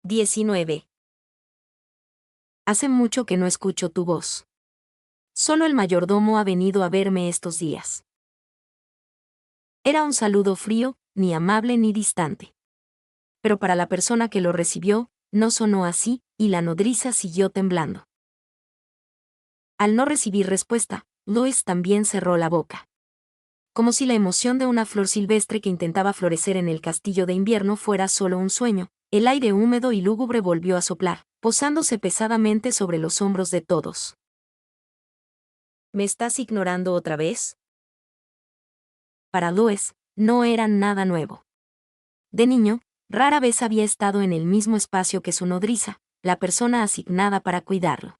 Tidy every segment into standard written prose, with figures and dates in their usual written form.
19. Hace mucho que no escucho tu voz. Solo el mayordomo ha venido a verme estos días. Era un saludo frío, ni amable ni distante. Pero para la persona que lo recibió, no sonó así, y la nodriza siguió temblando. Al no recibir respuesta, Louis también cerró la boca. Como si la emoción de una flor silvestre que intentaba florecer en el castillo de invierno fuera solo un sueño, el aire húmedo y lúgubre volvió a soplar, posándose pesadamente sobre los hombros de todos. ¿Me estás ignorando otra vez? Para Louis, no era nada nuevo. De niño, rara vez había estado en el mismo espacio que su nodriza, la persona asignada para cuidarlo.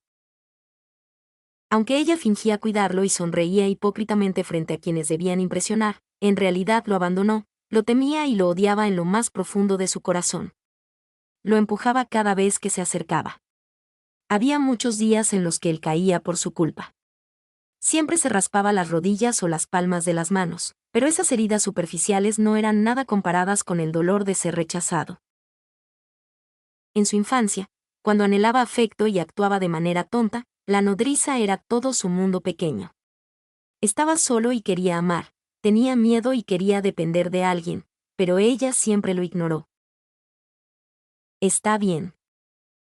Aunque ella fingía cuidarlo y sonreía hipócritamente frente a quienes debían impresionar, en realidad lo abandonó, lo temía y lo odiaba en lo más profundo de su corazón. Lo empujaba cada vez que se acercaba. Había muchos días en los que él caía por su culpa. Siempre se raspaba las rodillas o las palmas de las manos, pero esas heridas superficiales no eran nada comparadas con el dolor de ser rechazado. En su infancia, cuando anhelaba afecto y actuaba de manera tonta, la nodriza era todo su mundo pequeño. Estaba solo y quería amar, tenía miedo y quería depender de alguien, pero ella siempre lo ignoró. Está bien.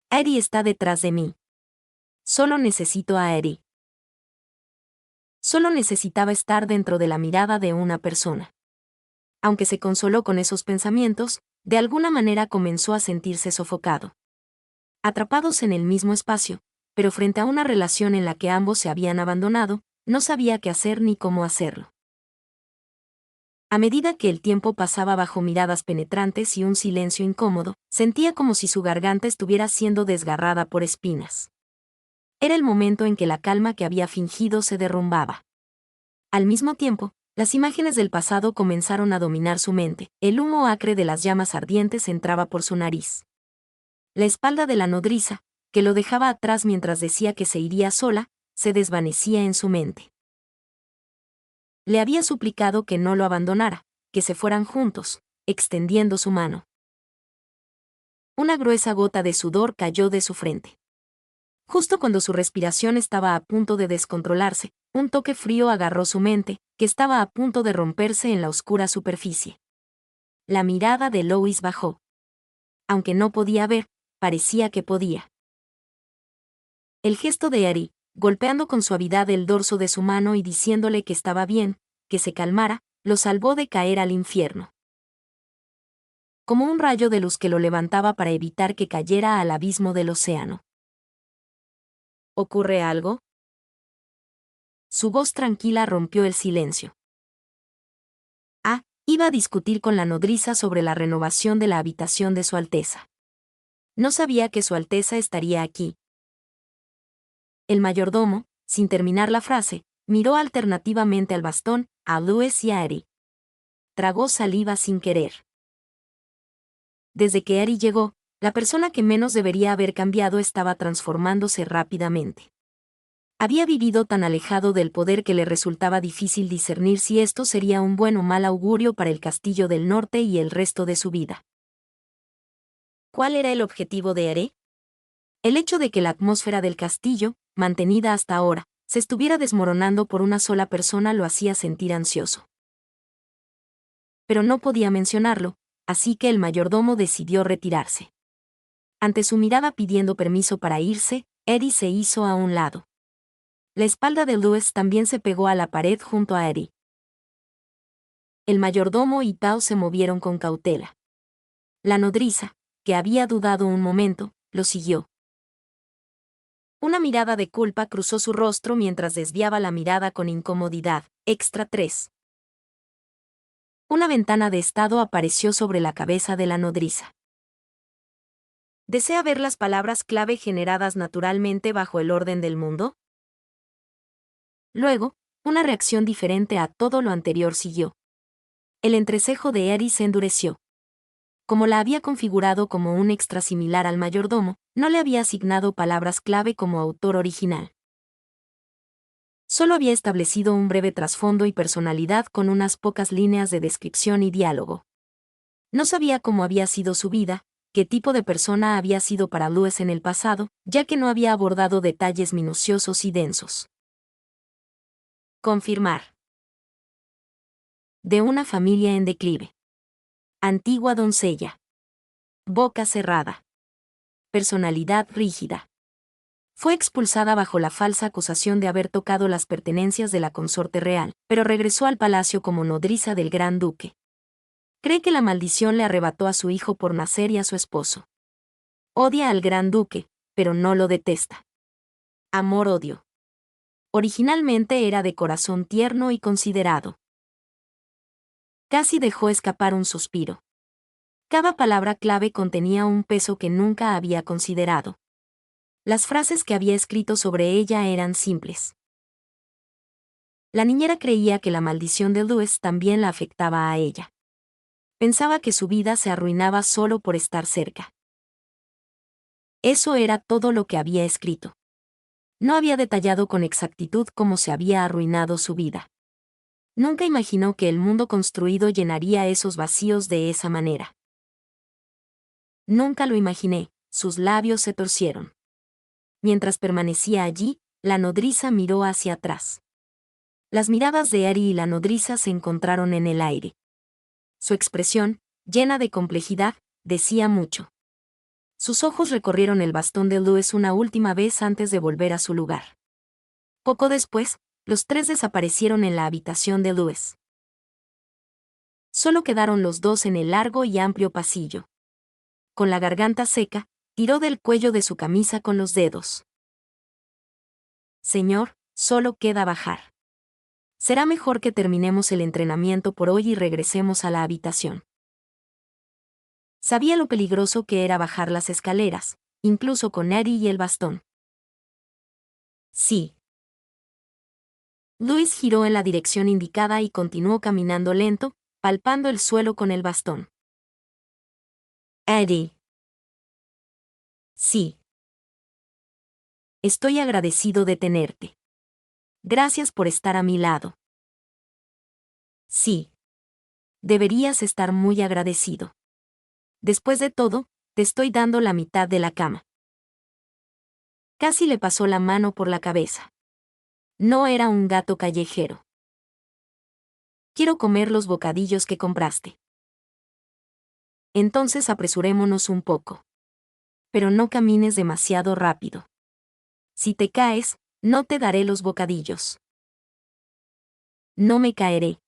Eri está detrás de mí. Solo necesito a Eri. Solo necesitaba estar dentro de la mirada de una persona. Aunque se consoló con esos pensamientos, de alguna manera comenzó a sentirse sofocado. Atrapados en el mismo espacio, pero frente a una relación en la que ambos se habían abandonado, no sabía qué hacer ni cómo hacerlo. A medida que el tiempo pasaba bajo miradas penetrantes y un silencio incómodo, sentía como si su garganta estuviera siendo desgarrada por espinas. Era el momento en que la calma que había fingido se derrumbaba. Al mismo tiempo, las imágenes del pasado comenzaron a dominar su mente, el humo acre de las llamas ardientes entraba por su nariz. La espalda de la nodriza, que lo dejaba atrás mientras decía que se iría sola, se desvanecía en su mente. Le había suplicado que no lo abandonara, que se fueran juntos, extendiendo su mano. Una gruesa gota de sudor cayó de su frente. Justo cuando su respiración estaba a punto de descontrolarse, un toque frío agarró su mente, que estaba a punto de romperse en la oscura superficie. La mirada de Louis bajó. Aunque no podía ver, parecía que podía. El gesto de Eri, golpeando con suavidad el dorso de su mano y diciéndole que estaba bien, que se calmara, lo salvó de caer al infierno. Como un rayo de luz que lo levantaba para evitar que cayera al abismo del océano. ¿Ocurre algo? Su voz tranquila rompió el silencio. Iba a discutir con la nodriza sobre la renovación de la habitación de Su Alteza. No sabía que Su Alteza estaría aquí. El mayordomo, sin terminar la frase, miró alternativamente al bastón, a Louis y a Eri. Tragó saliva sin querer. Desde que Eri llegó, la persona que menos debería haber cambiado estaba transformándose rápidamente. Había vivido tan alejado del poder que le resultaba difícil discernir si esto sería un buen o mal augurio para el Castillo del Norte y el resto de su vida. ¿Cuál era el objetivo de Eri? El hecho de que la atmósfera del castillo, mantenida hasta ahora, se estuviera desmoronando por una sola persona lo hacía sentir ansioso. Pero no podía mencionarlo, así que el mayordomo decidió retirarse. Ante su mirada pidiendo permiso para irse, Eri se hizo a un lado. La espalda de Louis también se pegó a la pared junto a Eri. El mayordomo y Tao se movieron con cautela. La nodriza, que había dudado un momento, lo siguió. Una mirada de culpa cruzó su rostro mientras desviaba la mirada con incomodidad. Extra 3. Una ventana de estado apareció sobre la cabeza de la nodriza. ¿Desea ver las palabras clave generadas naturalmente bajo el orden del mundo? Luego, una reacción diferente a todo lo anterior siguió. El entrecejo de Eri se endureció. Como la había configurado como un extra similar al mayordomo, no le había asignado palabras clave como autor original. Solo había establecido un breve trasfondo y personalidad con unas pocas líneas de descripción y diálogo. No sabía cómo había sido su vida, qué tipo de persona había sido para Louis en el pasado, ya que no había abordado detalles minuciosos y densos. Confirmar. De una familia en declive. Antigua doncella. Boca cerrada. Personalidad rígida. Fue expulsada bajo la falsa acusación de haber tocado las pertenencias de la consorte real, pero regresó al palacio como nodriza del gran duque. Cree que la maldición le arrebató a su hijo por nacer y a su esposo. Odia al gran duque, pero no lo detesta. Amor-odio. Originalmente era de corazón tierno y considerado. Casi dejó escapar un suspiro. Cada palabra clave contenía un peso que nunca había considerado. Las frases que había escrito sobre ella eran simples. La niñera creía que la maldición de Louis también la afectaba a ella. Pensaba que su vida se arruinaba solo por estar cerca. Eso era todo lo que había escrito. No había detallado con exactitud cómo se había arruinado su vida. Nunca imaginó que el mundo construido llenaría esos vacíos de esa manera. Nunca lo imaginé, sus labios se torcieron. Mientras permanecía allí, la nodriza miró hacia atrás. Las miradas de Ari y la nodriza se encontraron en el aire. Su expresión, llena de complejidad, decía mucho. Sus ojos recorrieron el bastón de Louis una última vez antes de volver a su lugar. Poco después, los tres desaparecieron en la habitación de Louis. Solo quedaron los dos en el largo y amplio pasillo. Con la garganta seca, tiró del cuello de su camisa con los dedos. Señor, solo queda bajar. Será mejor que terminemos el entrenamiento por hoy y regresemos a la habitación. Sabía lo peligroso que era bajar las escaleras, incluso con Ari y el bastón. Sí. Louis giró en la dirección indicada y continuó caminando lento, palpando el suelo con el bastón. Ari. Sí. Estoy agradecido de tenerte. Gracias por estar a mi lado. Sí. Deberías estar muy agradecido. Después de todo, te estoy dando la mitad de la cama. Casi le pasó la mano por la cabeza. No era un gato callejero. Quiero comer los bocadillos que compraste. Entonces apresurémonos un poco. Pero no camines demasiado rápido. Si te caes, no te daré los bocadillos. No me caeré.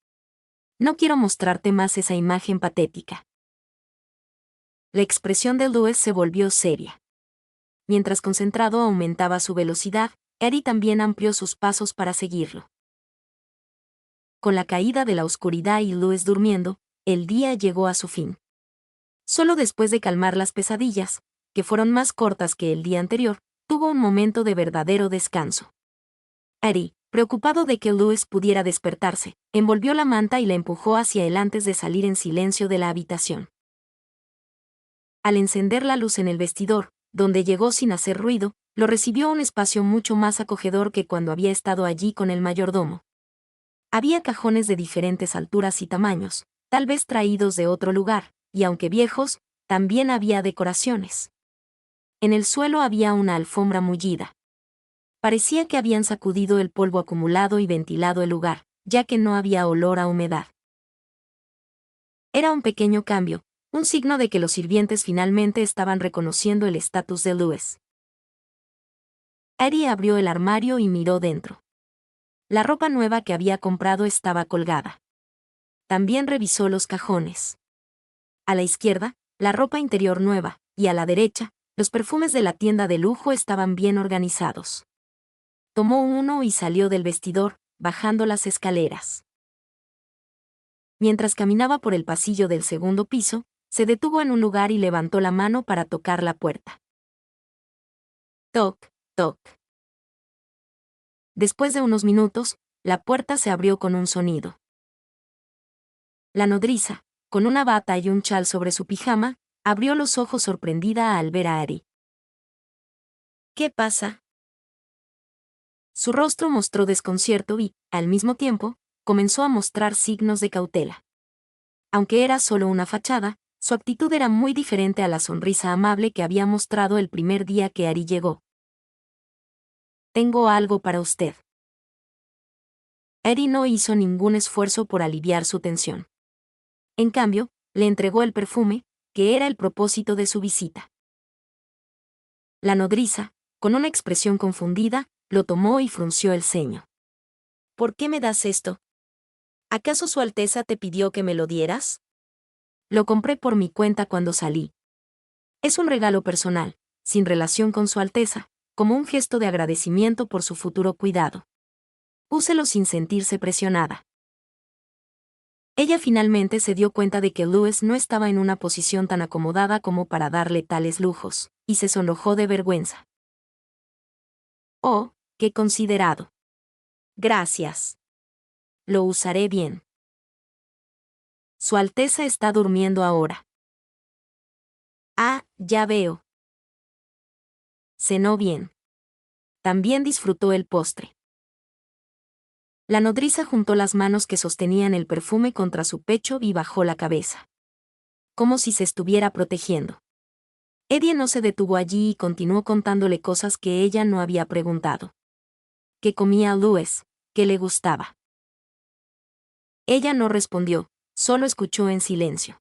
No quiero mostrarte más esa imagen patética. La expresión de Louis se volvió seria. Mientras concentrado aumentaba su velocidad, Ari también amplió sus pasos para seguirlo. Con la caída de la oscuridad y Louis durmiendo, el día llegó a su fin. Solo después de calmar las pesadillas, que fueron más cortas que el día anterior, tuvo un momento de verdadero descanso. Ari, preocupado de que Louis pudiera despertarse, envolvió la manta y la empujó hacia él antes de salir en silencio de la habitación. Al encender la luz en el vestidor, donde llegó sin hacer ruido, lo recibió un espacio mucho más acogedor que cuando había estado allí con el mayordomo. Había cajones de diferentes alturas y tamaños, tal vez traídos de otro lugar, y aunque viejos, también había decoraciones. En el suelo había una alfombra mullida. Parecía que habían sacudido el polvo acumulado y ventilado el lugar, ya que no había olor a humedad. Era un pequeño cambio, un signo de que los sirvientes finalmente estaban reconociendo el estatus de Louis. Ari abrió el armario y miró dentro. La ropa nueva que había comprado estaba colgada. También revisó los cajones. A la izquierda, la ropa interior nueva, y a la derecha, los perfumes de la tienda de lujo estaban bien organizados. Tomó uno y salió del vestidor, bajando las escaleras. Mientras caminaba por el pasillo del segundo piso, se detuvo en un lugar y levantó la mano para tocar la puerta. Toc, toc. Después de unos minutos, la puerta se abrió con un sonido. La nodriza, con una bata y un chal sobre su pijama, abrió los ojos sorprendida al ver a Ari. ¿Qué pasa? Su rostro mostró desconcierto y, al mismo tiempo, comenzó a mostrar signos de cautela. Aunque era solo una fachada, Su actitud era muy diferente a la sonrisa amable que había mostrado el primer día que Ari llegó. «Tengo algo para usted». Eddie no hizo ningún esfuerzo por aliviar su tensión. En cambio, le entregó el perfume, que era el propósito de su visita. La nodriza, con una expresión confundida, lo tomó y frunció el ceño. «¿Por qué me das esto? ¿Acaso Su Alteza te pidió que me lo dieras?» «Lo compré por mi cuenta cuando salí. Es un regalo personal, sin relación con Su Alteza, como un gesto de agradecimiento por su futuro cuidado. Úselo sin sentirse presionada». Ella finalmente se dio cuenta de que Louis no estaba en una posición tan acomodada como para darle tales lujos, y se sonrojó de vergüenza. «Oh, qué considerado. Gracias. Lo usaré bien. Su Alteza está durmiendo ahora». «Ah, ya veo. Cenó bien. También disfrutó el postre». La nodriza juntó las manos que sostenían el perfume contra su pecho y bajó la cabeza, como si se estuviera protegiendo. Eddie no se detuvo allí y continuó contándole cosas que ella no había preguntado. ¿Qué comía Louis? ¿Qué le gustaba? Ella no respondió, solo escuchó en silencio.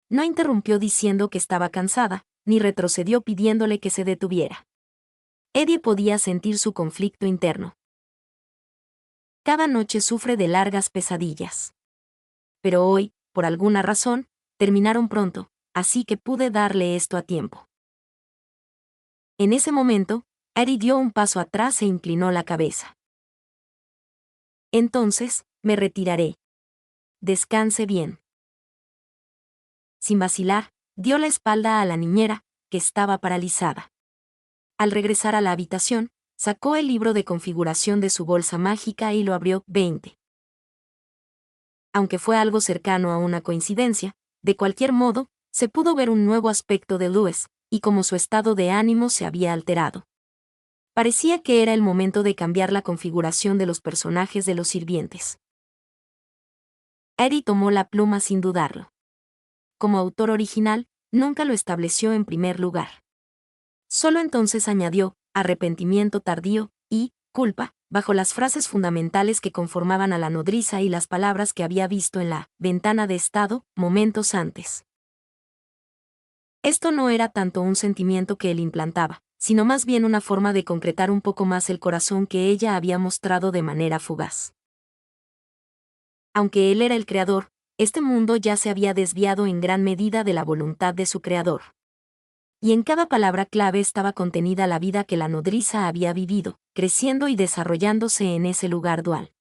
No interrumpió diciendo que estaba cansada, ni retrocedió pidiéndole que se detuviera. Eddie podía sentir su conflicto interno. Cada noche sufre de largas pesadillas. Pero hoy, por alguna razón, terminaron pronto, así que pude darle esto a tiempo. En ese momento, Ari dio un paso atrás e inclinó la cabeza. «Entonces, me retiraré. Descanse bien». Sin vacilar, dio la espalda a la niñera, que estaba paralizada. Al regresar a la habitación, sacó el libro de configuración de su bolsa mágica y lo abrió. 20. Aunque fue algo cercano a una coincidencia, de cualquier modo, se pudo ver un nuevo aspecto de Louis, y cómo su estado de ánimo se había alterado. Parecía que era el momento de cambiar la configuración de los personajes de los sirvientes. Eddie tomó la pluma sin dudarlo. Como autor original, nunca lo estableció en primer lugar. Solo entonces añadió arrepentimiento tardío y culpa bajo las frases fundamentales que conformaban a la nodriza y las palabras que había visto en la ventana de estado momentos antes. Esto no era tanto un sentimiento que él implantaba, sino más bien una forma de concretar un poco más el corazón que ella había mostrado de manera fugaz. Aunque él era el creador, este mundo ya se había desviado en gran medida de la voluntad de su creador. Y en cada palabra clave estaba contenida la vida que la nodriza había vivido, creciendo y desarrollándose en ese lugar dual.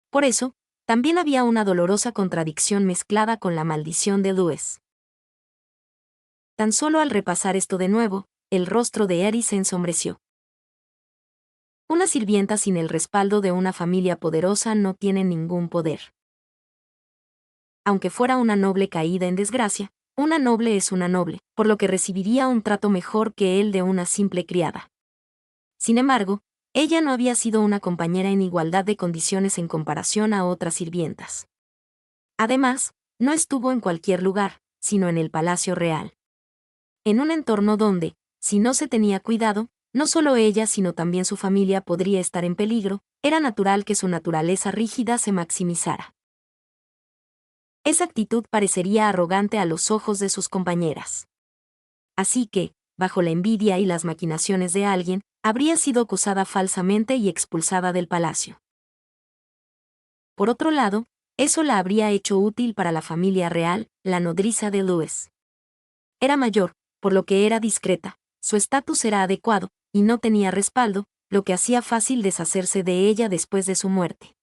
Por eso, también había una dolorosa contradicción mezclada con la maldición de Louis. Tan solo al repasar esto de nuevo, el rostro de Eddie se ensombreció. Una sirvienta sin el respaldo de una familia poderosa no tiene ningún poder. Aunque fuera una noble caída en desgracia, una noble es una noble, por lo que recibiría un trato mejor que el de una simple criada. Sin embargo, ella no había sido una compañera en igualdad de condiciones en comparación a otras sirvientas. Además, no estuvo en cualquier lugar, sino en el palacio real. En un entorno donde, si no se tenía cuidado, no solo ella sino también su familia podría estar en peligro, era natural que su naturaleza rígida se maximizara. Esa actitud parecería arrogante a los ojos de sus compañeras. Así que, bajo la envidia y las maquinaciones de alguien, habría sido acusada falsamente y expulsada del palacio. Por otro lado, eso la habría hecho útil para la familia real, la nodriza de Louis. Era mayor, por lo que era discreta, su estatus era adecuado, y no tenía respaldo, lo que hacía fácil deshacerse de ella después de su muerte.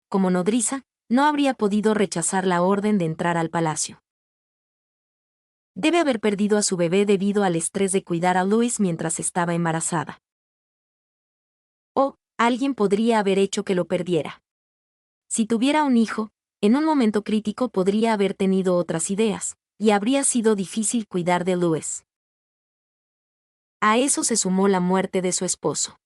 Como nodriza, no habría podido rechazar la orden de entrar al palacio. Debe haber perdido a su bebé debido al estrés de cuidar a Louis mientras estaba embarazada. O, alguien podría haber hecho que lo perdiera. Si tuviera un hijo, en un momento crítico podría haber tenido otras ideas, y habría sido difícil cuidar de Louis. A eso se sumó la muerte de su esposo.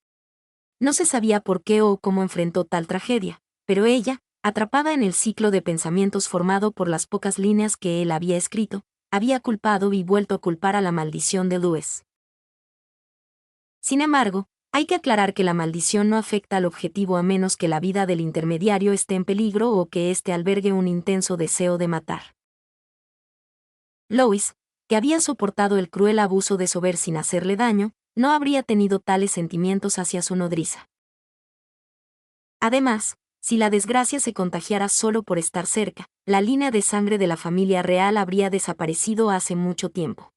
No se sabía por qué o cómo enfrentó tal tragedia, pero ella, Atrapada en el ciclo de pensamientos formado por las pocas líneas que él había escrito, había culpado y vuelto a culpar a la maldición de Louis. Sin embargo, hay que aclarar que la maldición no afecta al objetivo a menos que la vida del intermediario esté en peligro o que éste albergue un intenso deseo de matar. Louis, que había soportado el cruel abuso de Sober sin hacerle daño, no habría tenido tales sentimientos hacia su nodriza. Además, si la desgracia se contagiara solo por estar cerca, la línea de sangre de la familia real habría desaparecido hace mucho tiempo.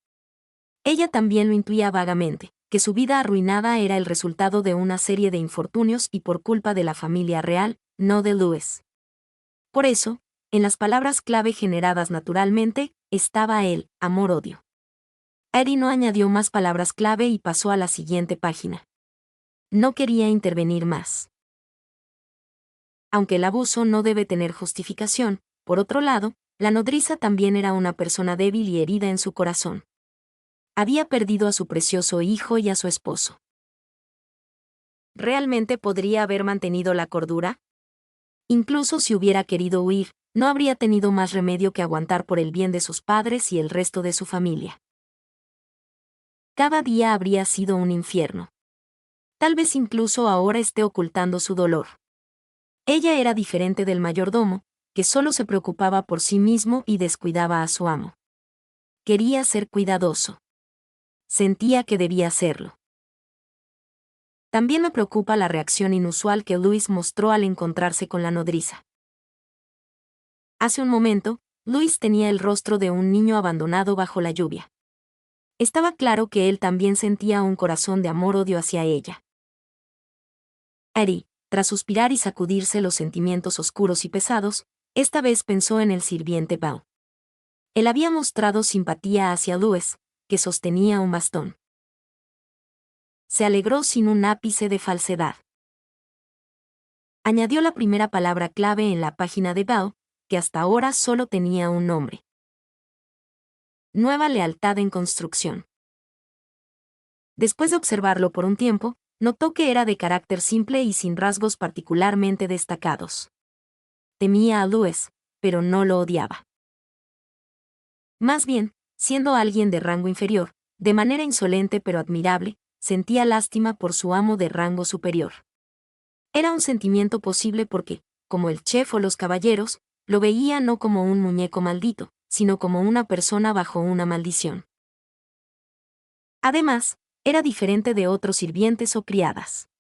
Ella también lo intuía vagamente, que su vida arruinada era el resultado de una serie de infortunios y por culpa de la familia real, no de Louis. Por eso, en las palabras clave generadas naturalmente, estaba el amor-odio. Eddie no añadió más palabras clave y pasó a la siguiente página. No quería intervenir más. Aunque el abuso no debe tener justificación, por otro lado, la nodriza también era una persona débil y herida en su corazón. Había perdido a su precioso hijo y a su esposo. ¿Realmente podría haber mantenido la cordura? Incluso si hubiera querido huir, no habría tenido más remedio que aguantar por el bien de sus padres y el resto de su familia. Cada día habría sido un infierno. Tal vez incluso ahora esté ocultando su dolor. Ella era diferente del mayordomo, que solo se preocupaba por sí mismo y descuidaba a su amo. Quería ser cuidadoso. Sentía que debía hacerlo. También me preocupa la reacción inusual que Louis mostró al encontrarse con la nodriza. Hace un momento, Louis tenía el rostro de un niño abandonado bajo la lluvia. Estaba claro que él también sentía un corazón de amor-odio hacia ella. Eddie, tras suspirar y sacudirse los sentimientos oscuros y pesados, esta vez pensó en el sirviente Bao. Él había mostrado simpatía hacia Louis, que sostenía un bastón. Se alegró sin un ápice de falsedad. Añadió la primera palabra clave en la página de Bao, que hasta ahora solo tenía un nombre. Nueva lealtad en construcción. Después de observarlo por un tiempo, notó que era de carácter simple y sin rasgos particularmente destacados. Temía a Louis, pero no lo odiaba. Más bien, siendo alguien de rango inferior, de manera insolente pero admirable, sentía lástima por su amo de rango superior. Era un sentimiento posible porque, como el chef o los caballeros, lo veía no como un muñeco maldito, sino como una persona bajo una maldición. Además, era diferente de otros sirvientes o criadas.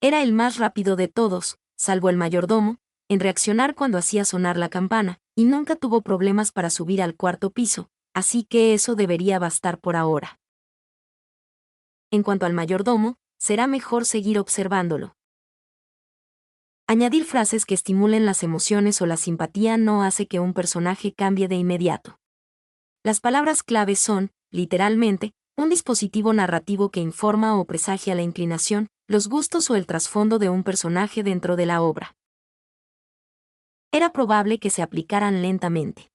Era el más rápido de todos, salvo el mayordomo, en reaccionar cuando hacía sonar la campana, y nunca tuvo problemas para subir al cuarto piso, así que eso debería bastar por ahora. En cuanto al mayordomo, será mejor seguir observándolo. Añadir frases que estimulen las emociones o la simpatía no hace que un personaje cambie de inmediato. Las palabras clave son, literalmente, un dispositivo narrativo que informa o presagia la inclinación, los gustos o el trasfondo de un personaje dentro de la obra. Era probable que se aplicaran lentamente.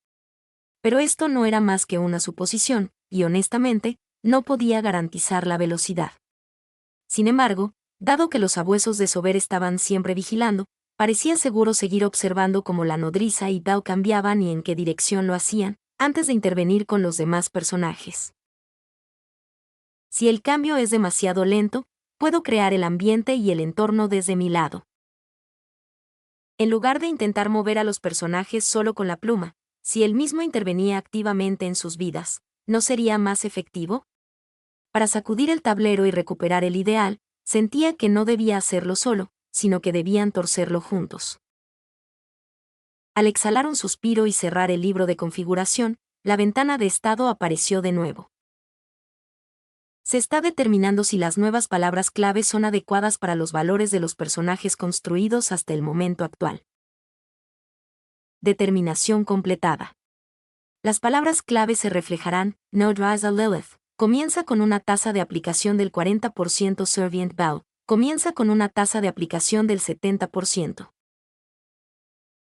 Pero esto no era más que una suposición, y honestamente, no podía garantizar la velocidad. Sin embargo, dado que los abuesos de Sober estaban siempre vigilando, parecía seguro seguir observando cómo la nodriza y Bao cambiaban y en qué dirección lo hacían, antes de intervenir con los demás personajes. Si el cambio es demasiado lento, puedo crear el ambiente y el entorno desde mi lado. En lugar de intentar mover a los personajes solo con la pluma, si él mismo intervenía activamente en sus vidas, ¿no sería más efectivo? Para sacudir el tablero y recuperar el ideal, sentía que no debía hacerlo solo, sino que debían torcerlo juntos. Al exhalar un suspiro y cerrar el libro de configuración, la ventana de estado apareció de nuevo. Se está determinando si las nuevas palabras clave son adecuadas para los valores de los personajes construidos hasta el momento actual. Determinación completada. Las palabras clave se reflejarán. No Rise a Lilith. Comienza con una tasa de aplicación del 40% Servient Bao. Comienza con una tasa de aplicación del 70%.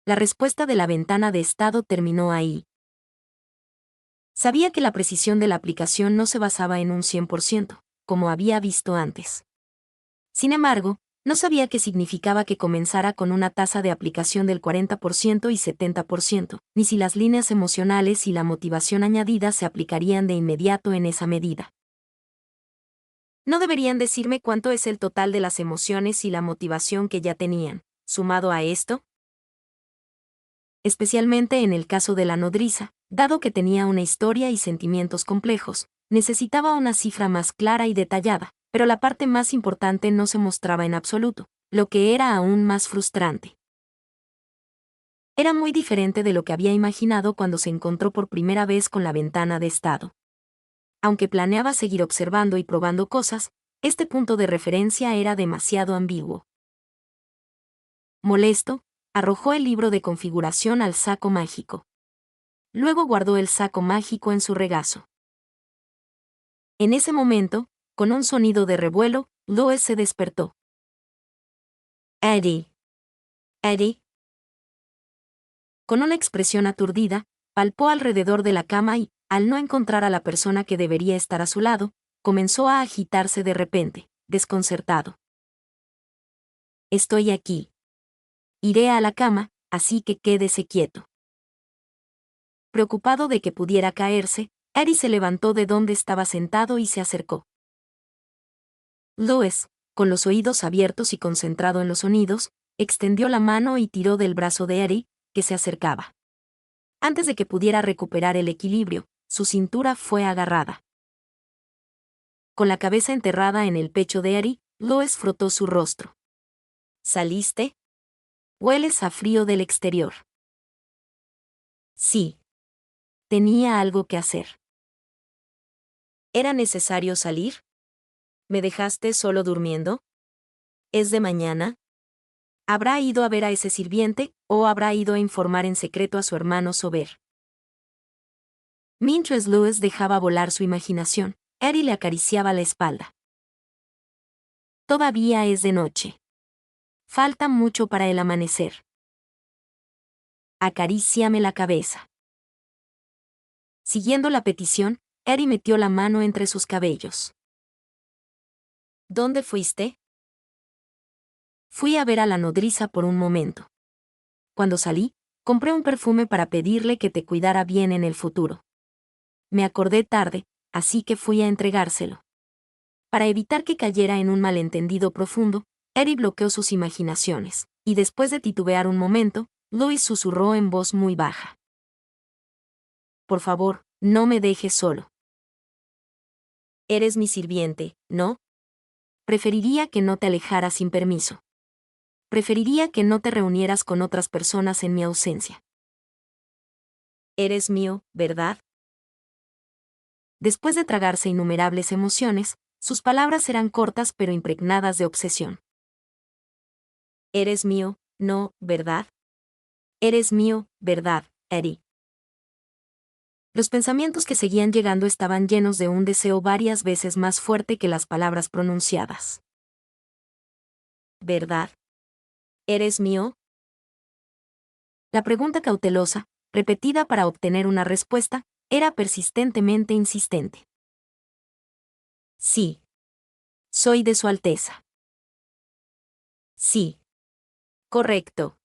La respuesta de la ventana de estado terminó ahí. Sabía que la precisión de la aplicación no se basaba en un 100%, como había visto antes. Sin embargo, No sabía qué significaba que comenzara con una tasa de aplicación del 40% y 70%, ni si las líneas emocionales y la motivación añadida se aplicarían de inmediato en esa medida. No deberían decirme cuánto es el total de las emociones y la motivación que ya tenían, sumado a esto. Especialmente en el caso de la nodriza, dado que tenía una historia y sentimientos complejos, necesitaba una cifra más clara y detallada, pero la parte más importante no se mostraba en absoluto, lo que era aún más frustrante. Era muy diferente de lo que había imaginado cuando se encontró por primera vez con la ventana de estado. Aunque planeaba seguir observando y probando cosas, este punto de referencia era demasiado ambiguo. Molesto, arrojó el libro de configuración al saco mágico. Luego guardó el saco mágico en su regazo. En ese momento, con un sonido de revuelo, Lois se despertó. Eddie. Eddie. Con una expresión aturdida, palpó alrededor de la cama y, al no encontrar a la persona que debería estar a su lado, comenzó a agitarse de repente, desconcertado. Estoy aquí. Iré a la cama, así que quédese quieto. Preocupado de que pudiera caerse, Eddie se levantó de donde estaba sentado y se acercó. Lois, con los oídos abiertos y concentrado en los sonidos, extendió la mano y tiró del brazo de Eddie, que se acercaba. Antes de que pudiera recuperar el equilibrio, su cintura fue agarrada. Con la cabeza enterrada en el pecho de Eddie, Lois frotó su rostro. ¿Saliste? Hueles a frío del exterior. Sí. Tenía algo que hacer. ¿Era necesario salir? ¿Me dejaste solo durmiendo? ¿Es de mañana? ¿Habrá ido a ver a ese sirviente, o habrá ido a informar en secreto a su hermano Sober? Mientras Lois dejaba volar su imaginación, Eddie le acariciaba la espalda. Todavía es de noche. Falta mucho para el amanecer. Acaríciame la cabeza. Siguiendo la petición, Eddie metió la mano entre sus cabellos. ¿Dónde fuiste? Fui a ver a la nodriza por un momento. Cuando salí, compré un perfume para pedirle que te cuidara bien en el futuro. Me acordé tarde, así que fui a entregárselo. Para evitar que cayera en un malentendido profundo, Eddie bloqueó sus imaginaciones, y después de titubear un momento, Lois susurró en voz muy baja. Por favor, no me dejes solo. Eres mi sirviente, ¿no? Preferiría que no te alejaras sin permiso. Preferiría que no te reunieras con otras personas en mi ausencia. Eres mío, ¿verdad? Después de tragarse innumerables emociones, sus palabras eran cortas pero impregnadas de obsesión. Eres mío, no, ¿verdad? Eres mío, ¿verdad, Eddie? Los pensamientos que seguían llegando estaban llenos de un deseo varias veces más fuerte que las palabras pronunciadas. ¿Verdad? ¿Eres mío? La pregunta cautelosa, repetida para obtener una respuesta, era persistentemente insistente. Sí. Soy de Su Alteza. Sí. Correcto.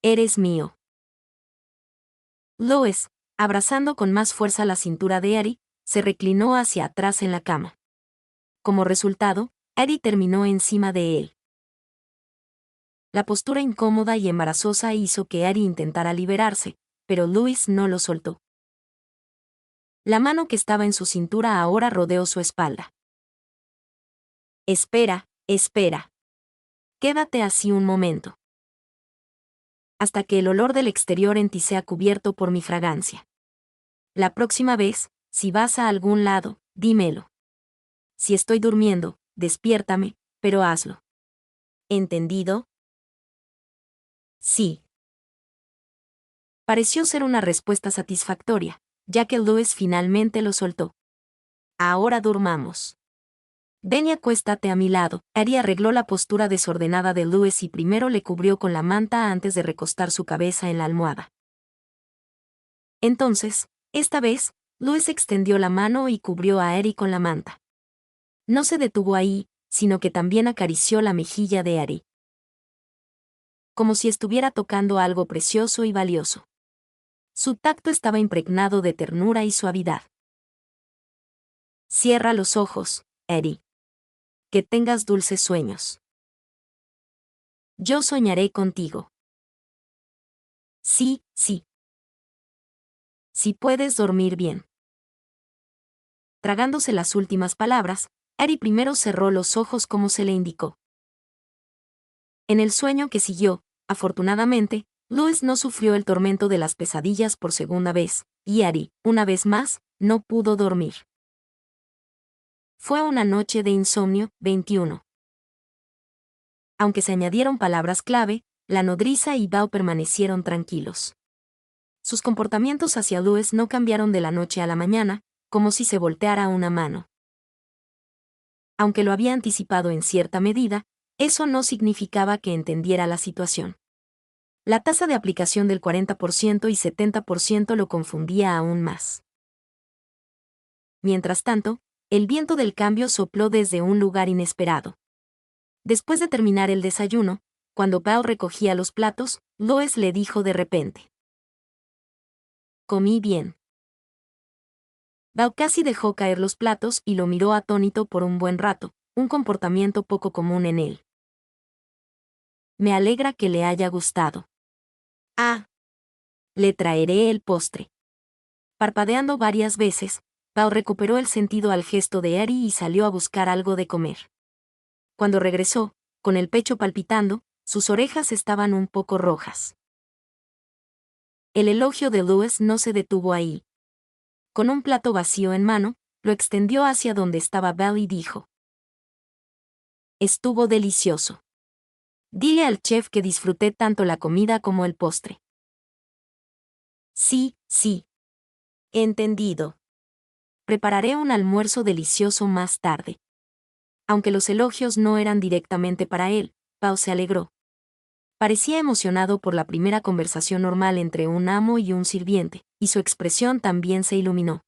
Eres mío. Lois, abrazando con más fuerza la cintura de Eddie, se reclinó hacia atrás en la cama. Como resultado, Eddie terminó encima de él. La postura incómoda y embarazosa hizo que Eddie intentara liberarse, pero Lois no lo soltó. La mano que estaba en su cintura ahora rodeó su espalda. Espera, espera. Quédate así un momento. Hasta que el olor del exterior en ti sea cubierto por mi fragancia. La próxima vez, si vas a algún lado, dímelo. Si estoy durmiendo, despiértame, pero hazlo. ¿Entendido? Sí. Pareció ser una respuesta satisfactoria, ya que Lois finalmente lo soltó. Ahora durmamos. Ven y acuéstate a mi lado. Eddie arregló la postura desordenada de Lois y primero le cubrió con la manta antes de recostar su cabeza en la almohada. Entonces, esta vez, Lois extendió la mano y cubrió a Eddie con la manta. No se detuvo ahí, sino que también acarició la mejilla de Eddie. Como si estuviera tocando algo precioso y valioso. Su tacto estaba impregnado de ternura y suavidad. Cierra los ojos, Eddie. Que tengas dulces sueños. Yo soñaré contigo. Sí, sí. Si puedes dormir bien. Tragándose las últimas palabras, Eddie primero cerró los ojos como se le indicó. En el sueño que siguió, afortunadamente, Louis no sufrió el tormento de las pesadillas por segunda vez, y Eddie, una vez más, no pudo dormir. Fue una noche de insomnio. 21. Aunque se añadieron palabras clave, la nodriza y Bao permanecieron tranquilos. Sus comportamientos hacia Louis no cambiaron de la noche a la mañana, como si se volteara una mano. Aunque lo había anticipado en cierta medida, eso no significaba que entendiera la situación. La tasa de aplicación del 40% y 70% lo confundía aún más. Mientras tanto, el viento del cambio sopló desde un lugar inesperado. Después de terminar el desayuno, cuando Bao recogía los platos, Louis le dijo de repente: «Comí bien». Bao casi dejó caer los platos y lo miró atónito por un buen rato, un comportamiento poco común en él. «Me alegra que le haya gustado». «Ah. Le traeré el postre». Parpadeando varias veces, Bao recuperó el sentido al gesto de Eddie y salió a buscar algo de comer. Cuando regresó, con el pecho palpitando, sus orejas estaban un poco rojas. El elogio de Louis no se detuvo ahí. Con un plato vacío en mano, lo extendió hacia donde estaba Bao y dijo: «Estuvo delicioso. Dile al chef que disfruté tanto la comida como el postre». «Sí, sí. Entendido. Prepararé un almuerzo delicioso más tarde». Aunque los elogios no eran directamente para él, Bao se alegró. Parecía emocionado por la primera conversación normal entre un amo y un sirviente, y su expresión también se iluminó.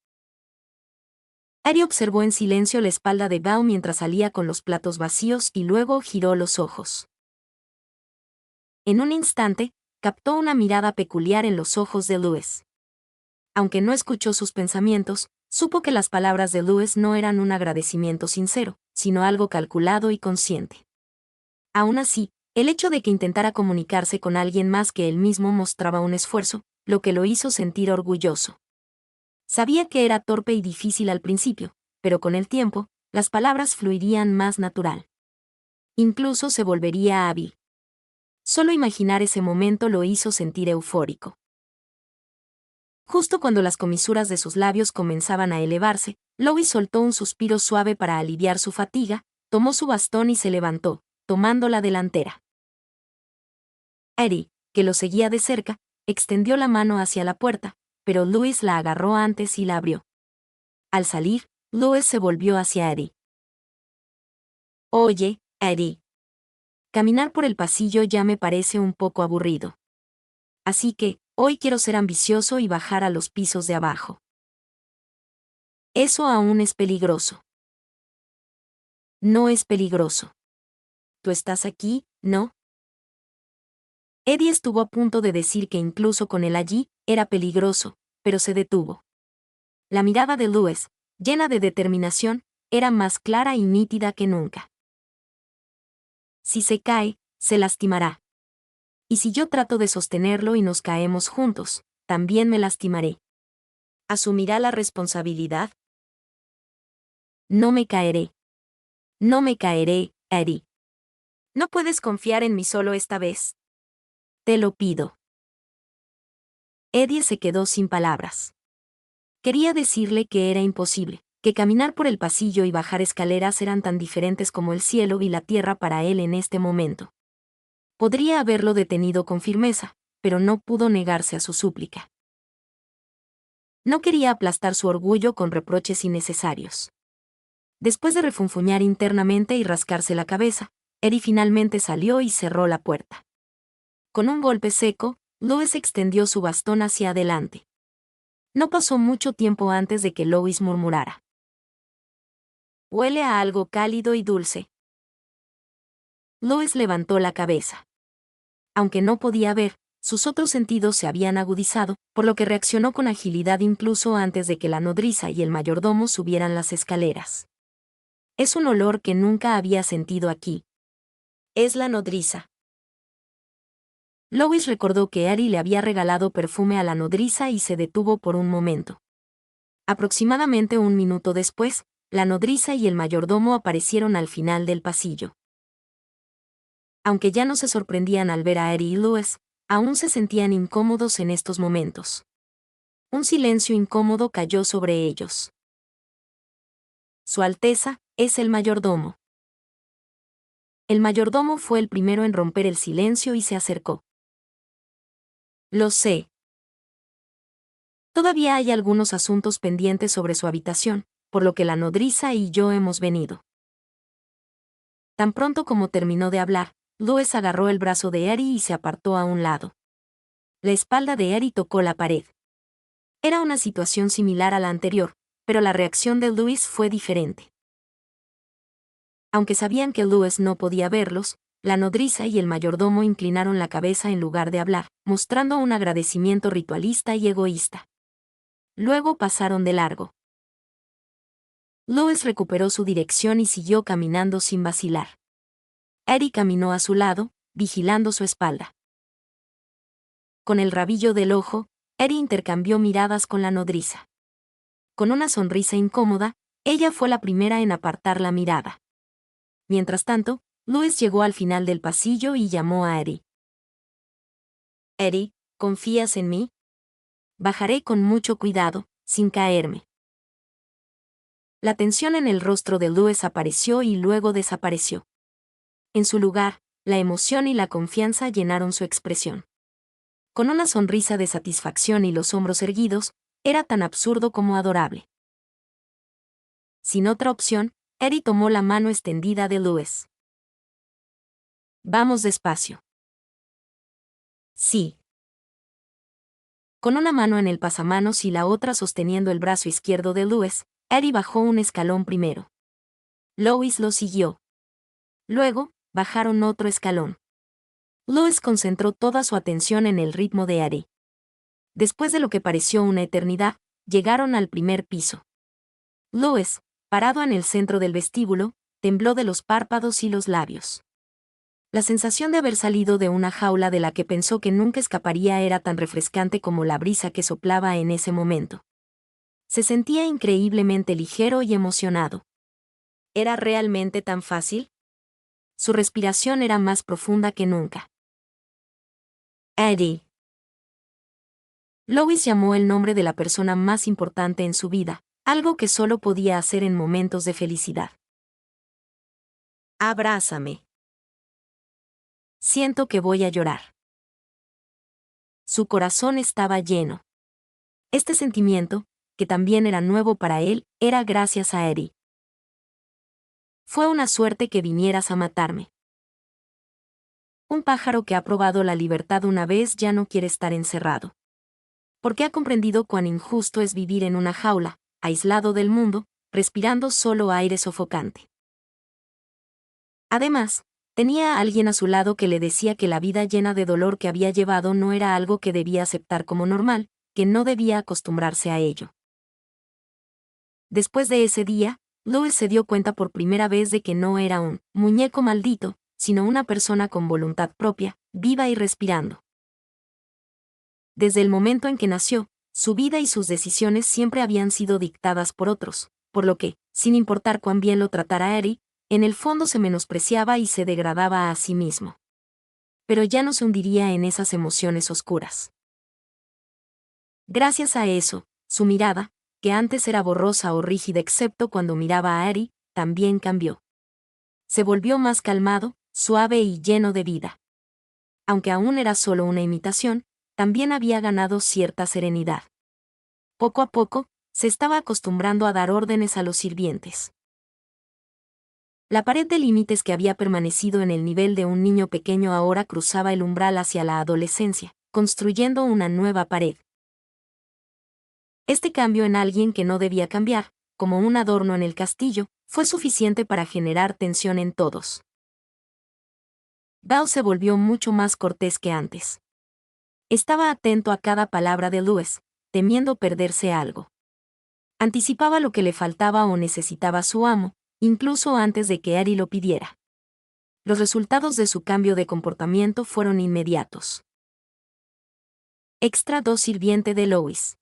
Eddie observó en silencio la espalda de Bao mientras salía con los platos vacíos y luego giró los ojos. En un instante, captó una mirada peculiar en los ojos de Louis. Aunque no escuchó sus pensamientos, supo que las palabras de Louis no eran un agradecimiento sincero, sino algo calculado y consciente. Aún así, el hecho de que intentara comunicarse con alguien más que él mismo mostraba un esfuerzo, lo que lo hizo sentir orgulloso. Sabía que era torpe y difícil al principio, pero con el tiempo, las palabras fluirían más natural. Incluso se volvería hábil. Solo imaginar ese momento lo hizo sentir eufórico. Justo cuando las comisuras de sus labios comenzaban a elevarse, Louis soltó un suspiro suave para aliviar su fatiga, tomó su bastón y se levantó, tomando la delantera. Eddie, que lo seguía de cerca, extendió la mano hacia la puerta, pero Louis la agarró antes y la abrió. Al salir, Louis se volvió hacia Eddie. «Oye, Eddie. Caminar por el pasillo ya me parece un poco aburrido. Así que, hoy quiero ser ambicioso y bajar a los pisos de abajo». «Eso aún es peligroso». «No es peligroso. Tú estás aquí, ¿no?» Eddie estuvo a punto de decir que incluso con él allí, era peligroso, pero se detuvo. La mirada de Louis, llena de determinación, era más clara y nítida que nunca. «Si se cae, se lastimará. Y si yo trato de sostenerlo y nos caemos juntos, también me lastimaré. ¿Asumirá la responsabilidad?» «No me caeré. No me caeré, Eddie. ¿No puedes confiar en mí solo esta vez? Te lo pido». Eddie se quedó sin palabras. Quería decirle que era imposible, que caminar por el pasillo y bajar escaleras eran tan diferentes como el cielo y la tierra para él en este momento. Podría haberlo detenido con firmeza, pero no pudo negarse a su súplica. No quería aplastar su orgullo con reproches innecesarios. Después de refunfuñar internamente y rascarse la cabeza, Eddie finalmente salió y cerró la puerta. Con un golpe seco, Louis extendió su bastón hacia adelante. No pasó mucho tiempo antes de que Louis murmurara: «Huele a algo cálido y dulce». Lois levantó la cabeza. Aunque no podía ver, sus otros sentidos se habían agudizado, por lo que reaccionó con agilidad incluso antes de que la nodriza y el mayordomo subieran las escaleras. Es un olor que nunca había sentido aquí. Es la nodriza. Lois recordó que Ari le había regalado perfume a la nodriza y se detuvo por un momento. Aproximadamente un minuto después, la nodriza y el mayordomo aparecieron al final del pasillo. Aunque ya no se sorprendían al ver a Ari y Lois, aún se sentían incómodos en estos momentos. Un silencio incómodo cayó sobre ellos. Su Alteza es el mayordomo. El mayordomo fue el primero en romper el silencio y se acercó. Lo sé. Todavía hay algunos asuntos pendientes sobre su habitación, por lo que la nodriza y yo hemos venido. Tan pronto como terminó de hablar, Lois agarró el brazo de Ari y se apartó a un lado. La espalda de Ari tocó la pared. Era una situación similar a la anterior, pero la reacción de Lois fue diferente. Aunque sabían que Lois no podía verlos, la nodriza y el mayordomo inclinaron la cabeza en lugar de hablar, mostrando un agradecimiento ritualista y egoísta. Luego pasaron de largo. Lois recuperó su dirección y siguió caminando sin vacilar. Ari caminó a su lado, vigilando su espalda. Con el rabillo del ojo, Ari intercambió miradas con la nodriza. Con una sonrisa incómoda, ella fue la primera en apartar la mirada. Mientras tanto, Lois llegó al final del pasillo y llamó a Ari. Ari, ¿confías en mí? Bajaré con mucho cuidado, sin caerme. La tensión en el rostro de Lois apareció y luego desapareció. En su lugar, la emoción y la confianza llenaron su expresión. Con una sonrisa de satisfacción y los hombros erguidos, era tan absurdo como adorable. Sin otra opción, Ari tomó la mano extendida de Lois. Vamos despacio. Sí. Con una mano en el pasamanos y la otra sosteniendo el brazo izquierdo de Lois, Ari bajó un escalón primero. Lois lo siguió. Luego, bajaron otro escalón. Lois concentró toda su atención en el ritmo de Ari. Después de lo que pareció una eternidad, llegaron al primer piso. Lois, parado en el centro del vestíbulo, tembló de los párpados y los labios. La sensación de haber salido de una jaula de la que pensó que nunca escaparía era tan refrescante como la brisa que soplaba en ese momento. Se sentía increíblemente ligero y emocionado. ¿Era realmente tan fácil? Su respiración era más profunda que nunca. Ari. Lois llamó el nombre de la persona más importante en su vida, algo que solo podía hacer en momentos de felicidad. Abrázame. Siento que voy a llorar. Su corazón estaba lleno. Este sentimiento, que también era nuevo para él, era gracias a Ari. Fue una suerte que vinieras a matarme. Un pájaro que ha probado la libertad una vez ya no quiere estar encerrado. Porque ha comprendido cuán injusto es vivir en una jaula, aislado del mundo, respirando solo aire sofocante. Además, tenía a alguien a su lado que le decía que la vida llena de dolor que había llevado no era algo que debía aceptar como normal, que no debía acostumbrarse a ello. Después de ese día, Lois se dio cuenta por primera vez de que no era un muñeco maldito, sino una persona con voluntad propia, viva y respirando. Desde el momento en que nació, su vida y sus decisiones siempre habían sido dictadas por otros, por lo que, sin importar cuán bien lo tratara Ari, en el fondo se menospreciaba y se degradaba a sí mismo. Pero ya no se hundiría en esas emociones oscuras. Gracias a eso, su mirada, que antes era borrosa o rígida excepto cuando miraba a Ari, también cambió. Se volvió más calmado, suave y lleno de vida. Aunque aún era solo una imitación, también había ganado cierta serenidad. Poco a poco, se estaba acostumbrando a dar órdenes a los sirvientes. La pared de límites que había permanecido en el nivel de un niño pequeño ahora cruzaba el umbral hacia la adolescencia, construyendo una nueva pared. Este cambio en alguien que no debía cambiar, como un adorno en el castillo, fue suficiente para generar tensión en todos. Bao se volvió mucho más cortés que antes. Estaba atento a cada palabra de Louis, temiendo perderse algo. Anticipaba lo que le faltaba o necesitaba su amo, incluso antes de que Eri lo pidiera. Los resultados de su cambio de comportamiento fueron inmediatos. Extra 2 sirviente de Louis.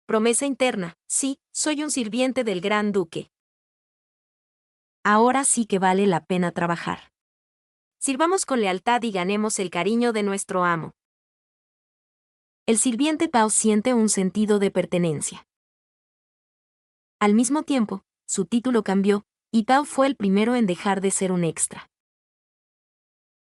Promesa interna: sí, soy un sirviente del Gran Duque. Ahora sí que vale la pena trabajar. Sirvamos con lealtad y ganemos el cariño de nuestro amo. El sirviente Pao siente un sentido de pertenencia. Al mismo tiempo, su título cambió, y Pao fue el primero en dejar de ser un extra.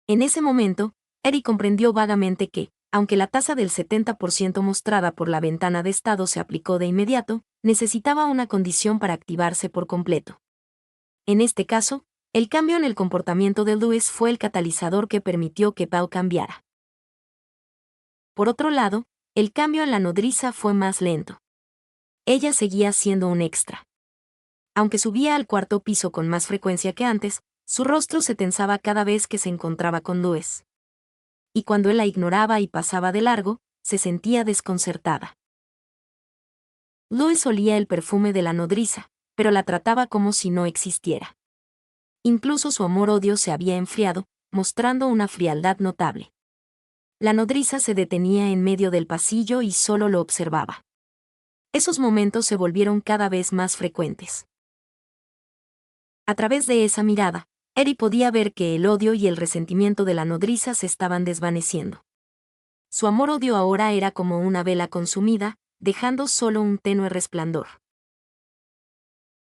En ese momento, Eri comprendió vagamente que, aunque la tasa del 70% mostrada por la ventana de estado se aplicó de inmediato, necesitaba una condición para activarse por completo. En este caso, el cambio en el comportamiento de Louis fue el catalizador que permitió que Pao cambiara. Por otro lado, el cambio en la nodriza fue más lento. Ella seguía siendo un extra. Aunque subía al cuarto piso con más frecuencia que antes, su rostro se tensaba cada vez que se encontraba con Louis. Y cuando él la ignoraba y pasaba de largo, se sentía desconcertada. Louis olía el perfume de la nodriza, pero la trataba como si no existiera. Incluso su amor-odio se había enfriado, mostrando una frialdad notable. La nodriza se detenía en medio del pasillo y solo lo observaba. Esos momentos se volvieron cada vez más frecuentes. A través de esa mirada, Eri podía ver que el odio y el resentimiento de la nodriza se estaban desvaneciendo. Su amor-odio ahora era como una vela consumida, dejando solo un tenue resplandor.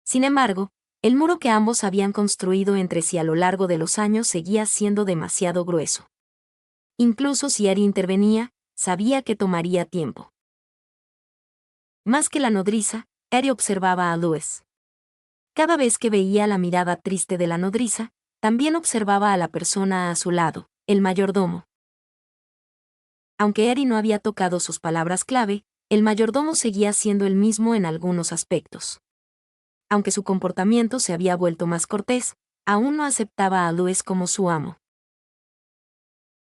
Sin embargo, el muro que ambos habían construido entre sí a lo largo de los años seguía siendo demasiado grueso. Incluso si Eri intervenía, sabía que tomaría tiempo. Más que la nodriza, Eri observaba a Louis. Cada vez que veía la mirada triste de la nodriza, también observaba a la persona a su lado, el mayordomo. Aunque Eri no había tocado sus palabras clave, el mayordomo seguía siendo el mismo en algunos aspectos. Aunque su comportamiento se había vuelto más cortés, aún no aceptaba a Louis como su amo.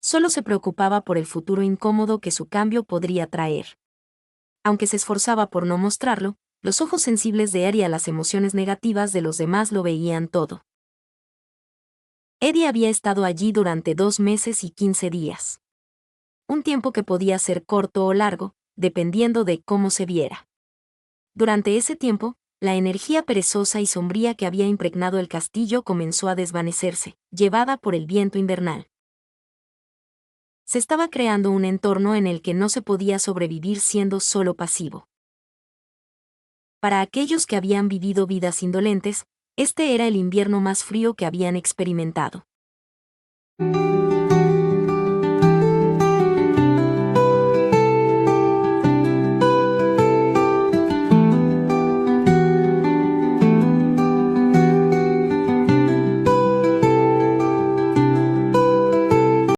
Solo se preocupaba por el futuro incómodo que su cambio podría traer. Aunque se esforzaba por no mostrarlo, los ojos sensibles de Eri a las emociones negativas de los demás lo veían todo. Eri había estado allí durante 2 meses y 15 días. Un tiempo que podía ser corto o largo, dependiendo de cómo se viera. Durante ese tiempo, la energía perezosa y sombría que había impregnado el castillo comenzó a desvanecerse, llevada por el viento invernal. Se estaba creando un entorno en el que no se podía sobrevivir siendo solo pasivo. Para aquellos que habían vivido vidas indolentes, este era el invierno más frío que habían experimentado.